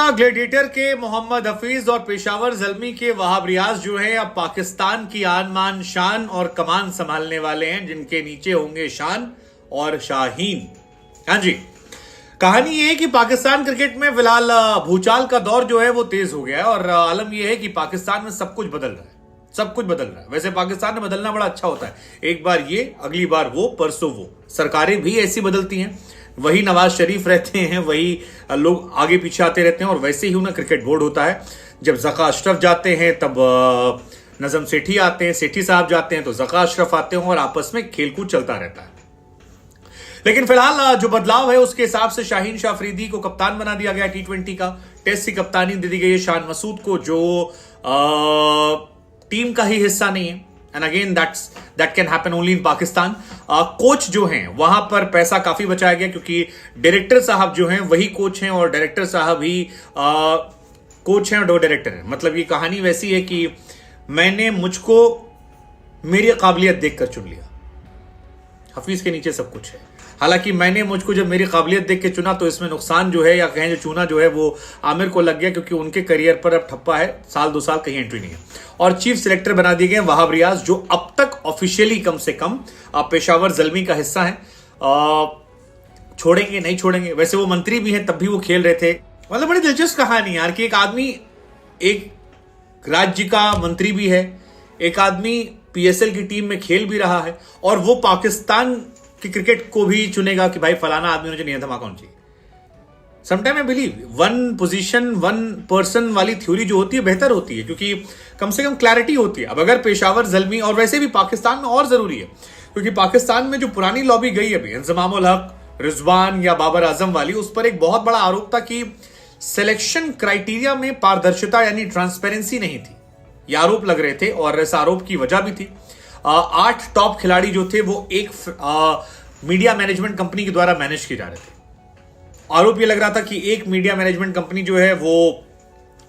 Gladiator के मोहम्मद हफीज और पेशावर ज़ल्मी के वहाब रियाज जो है अब पाकिस्तान की आन मान शान और कमान संभालने वाले हैं, जिनके नीचे होंगे शान और शाहीन। हाँ जी, कहानी ये है कि पाकिस्तान क्रिकेट में फिलहाल भूचाल का दौर जो है वो तेज हो गया है और आलम यह है कि पाकिस्तान में सब कुछ बदल रहा है, सब कुछ बदल रहा है। वैसे पाकिस्तान में बदलना बड़ा अच्छा होता है, एक बार ये, अगली बार वो, परसों वो। सरकारें भी ऐसी बदलती हैं, वही नवाज शरीफ रहते हैं, वही लोग आगे पीछे आते रहते हैं और वैसे ही उन्हें क्रिकेट बोर्ड होता है। जब ज़का अशरफ जाते हैं तब नजम सेठी आते हैं, सेठी साहब जाते हैं तो ज़का अशरफ आते हैं और आपस में खेलकूद चलता रहता है। लेकिन फिलहाल जो बदलाव है उसके हिसाब से शाहीन शाह अफरीदी को कप्तान बना दिया गया T20 का। टेस्ट की कप्तानी दे दी गई है शान मसूद को, जो टीम का ही हिस्सा नहीं है। And again that can happen only in Pakistan. Coach जो हैं वहां पर पैसा काफी बचाया गया क्योंकि डायरेक्टर साहब जो हैं वही कोच हैं और डायरेक्टर साहब ही कोच हैं और दो डायरेक्टर हैं। मतलब ये कहानी वैसी है कि मैंने मुझको मेरी काबिलियत देखकर चुन लिया। हफीज के नीचे सब कुछ है। हालांकि मैंने मुझको जब मेरी काबिलियत देख के चुना तो इसमें नुकसान जो है या कहें जो चुना जो है वो आमिर को लग गया, क्योंकि उनके करियर पर अब ठप्पा है, साल 2 साल कहीं एंट्री नहीं है। और चीफ सिलेक्टर बना दिए गए वहाब रियाज, जो अब तक ऑफिशियली कम से कम पेशावर ज़ल्मी का हिस्सा है। छोड़ेंगे नहीं छोड़ेंगे, वैसे वो मंत्री भी हैं तब भी वो खेल रहे थे। मतलब बड़ी दिलचस्प कहानी यार कि एक आदमी एक राज्य का मंत्री भी है, एक आदमी PSL की टीम में खेल भी रहा है और वो पाकिस्तान कि क्रिकेट को भी चुनेगा कि भाई फलाना आदमी मुझे नहीं धमाका होना चाहिए। Sometime I believe one position one person वाली थ्योरी जो होती है बेहतर होती है, क्योंकि कम से कम क्लैरिटी होती है। अब अगर पेशावर ज़ल्मी, और वैसे भी पाकिस्तान में और जरूरी है क्योंकि पाकिस्तान में जो पुरानी लॉबी गई है अभी इंजमाम उल हक, रिजवान या बाबर आजम वाली, उस पर एक बहुत बड़ा आरोप था कि सिलेक्शन क्राइटेरिया में पारदर्शिता यानी ट्रांसपेरेंसी नहीं थी। ये आरोप लग रहे थे और इस आरोप की वजह भी थी। 8 टॉप खिलाड़ी जो थे वो एक मीडिया मैनेजमेंट कंपनी के द्वारा मैनेज किए जा रहे थे। आरोप ये लग रहा था कि एक मीडिया मैनेजमेंट कंपनी जो है वो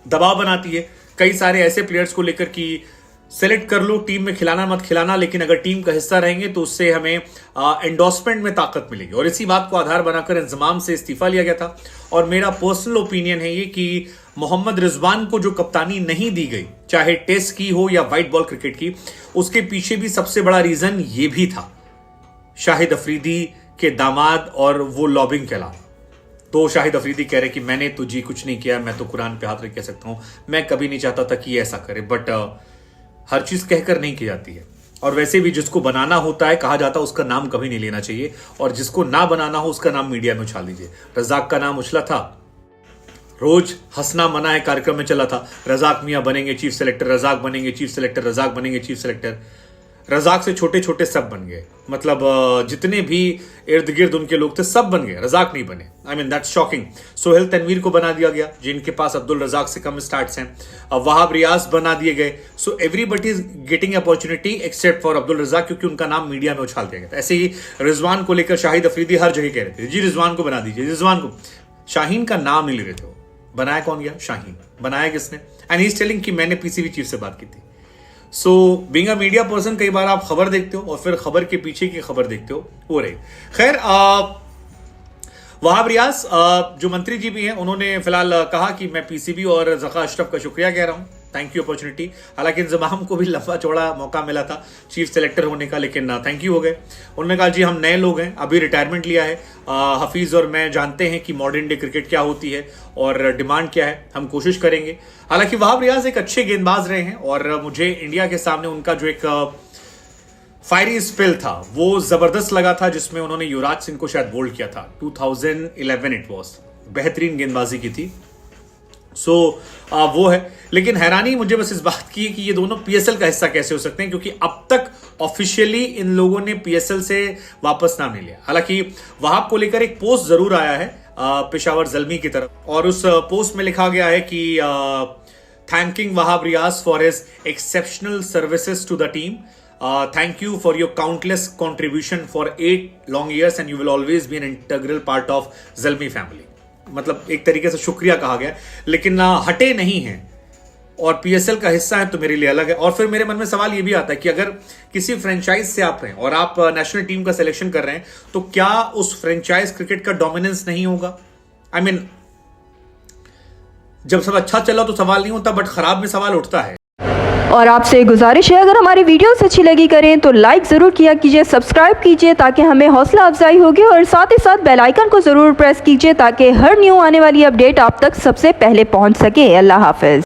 दबाव बनाती है कई सारे ऐसे प्लेयर्स को लेकर कि सेलेक्ट कर लो, टीम में खिलाना मत खिलाना, लेकिन अगर टीम का हिस्सा रहेंगे तो उससे हमें एंडोर्समेंट में ताकत मिलेगी। और इसी बात को आधार बनाकर इंजमाम से इस्तीफा लिया गया था। और मेरा पर्सनल ओपिनियन है ये कि मोहम्मद रिजवान को जो कप्तानी नहीं दी गई, चाहे टेस्ट की हो या व्हाइट बॉल क्रिकेट की, उसके पीछे भी सबसे बड़ा रीजन ये भी था शाहिद अफरीदी के दामाद और वो लॉबिंग के अलावा। तो शाहिद अफरीदी कह रहे कि मैंने तो जी कुछ नहीं किया, मैं तो कुरान पे हाथ रख कह सकता हूं, मैं कभी नहीं चाहता था कि ऐसा करे। बट हर चीज कहकर नहीं की जाती है। और वैसे भी जिसको बनाना होता है, कहा जाता है उसका नाम कभी नहीं लेना चाहिए, और जिसको ना बनाना हो उसका नाम मीडिया में उछाल दीजिए। रजाक का नाम उछला था, रोज हंसना मना है कार्यक्रम में चला था, रजाक मियां बनेंगे चीफ सेलेक्टर, रजाक बनेंगे चीफ सेलेक्टर, रजाक बनेंगे चीफ सेलेक्टर। रजाक से छोटे छोटे सब बन गए, मतलब जितने भी इर्द गिर्द उनके लोग थे सब बन गए, रजाक नहीं बने। I mean that's shocking. Sohail Tanvir को बना दिया गया जिनके पास अब्दुल रजाक से कम स्टार्ट्स हैं। वहाब रियाज बना दिए गए। So everybody is getting opportunity except for Abdul Razzaq, क्योंकि उनका नाम मीडिया में उछाल दिया गया था। ऐसे ही रिजवान को लेकर शाहिद अफरीदी हर जगह कह रहे थे जी रिजवान को बना दीजिए, रिजवान को। शाहीन का नाम नहीं ले रहे थे। वो बनाया कौन गया? शाहीन। बनाया किसने? एंड ही इज टेलिंग कि मैंने PCB चीफ से बात की थी। So being a media person, कई बार आप खबर देखते हो और फिर खबर के पीछे की खबर देखते हो, वो रही। खैर, वहाब रियाज जो मंत्री जी भी हैं, उन्होंने फिलहाल कहा कि मैं PCB और ज़का अशरफ का शुक्रिया कह रहा हूं, थैंक यू अपॉर्चुनिटी। हालांकि इंजमाम को भी लंबा चौड़ा मौका मिला था चीफ सेलेक्टर होने का, लेकिन थैंक यू हो गए। उन्होंने कहा जी हम नए लोग हैं, अभी रिटायरमेंट लिया है, हफीज और मैं जानते हैं कि मॉडर्न डे क्रिकेट क्या होती है और डिमांड क्या है, हम कोशिश करेंगे। हालांकि वहाब रियाज एक अच्छे गेंदबाज रहे हैं और मुझे इंडिया के सामने उनका जो एक फायरी स्पेल था वो जबरदस्त लगा था, जिसमें उन्होंने युवराज सिंह को शायद बोल्ड किया था 2011 इट वॉज। बेहतरीन गेंदबाजी की थी। सो वो है। लेकिन हैरानी मुझे बस इस बात की है कि ये दोनों PSL का हिस्सा कैसे हो सकते हैं, क्योंकि अब तक ऑफिशियली इन लोगों ने PSL से वापस नाम नहीं लिया। हालांकि वहाब को लेकर एक पोस्ट जरूर आया है पेशावर ज़ल्मी की तरफ, और उस पोस्ट में लिखा गया है कि thanking Wahab Riaz for his exceptional services to the team, thank you for your countless contribution for 8 long years and you will always be an integral part of Zalmi family। मतलब एक तरीके से शुक्रिया कहा गया, लेकिन हटे नहीं हैं और PSL का हिस्सा है तो मेरे लिए अलग है। और फिर मेरे मन में सवाल ये भी आता है कि अगर किसी फ्रेंचाइज से आप हैं और आप नेशनल टीम का सिलेक्शन कर रहे हैं, तो क्या उस फ्रेंचाइज क्रिकेट का डोमिनेंस नहीं होगा? आई मीन जब सब अच्छा चला तो सवाल नहीं होता, बट खराब में सवाल उठता है। और आपसे गुजारिश है, अगर हमारी वीडियोस अच्छी लगी करें तो लाइक ज़रूर किया कीजिए, सब्सक्राइब कीजिए ताकि हमें हौसला अफजाई होगी, और साथ ही साथ बेल आइकन को ज़रूर प्रेस कीजिए ताकि हर न्यू आने वाली अपडेट आप तक सबसे पहले पहुंच सके। अल्लाह हाफ़िज़।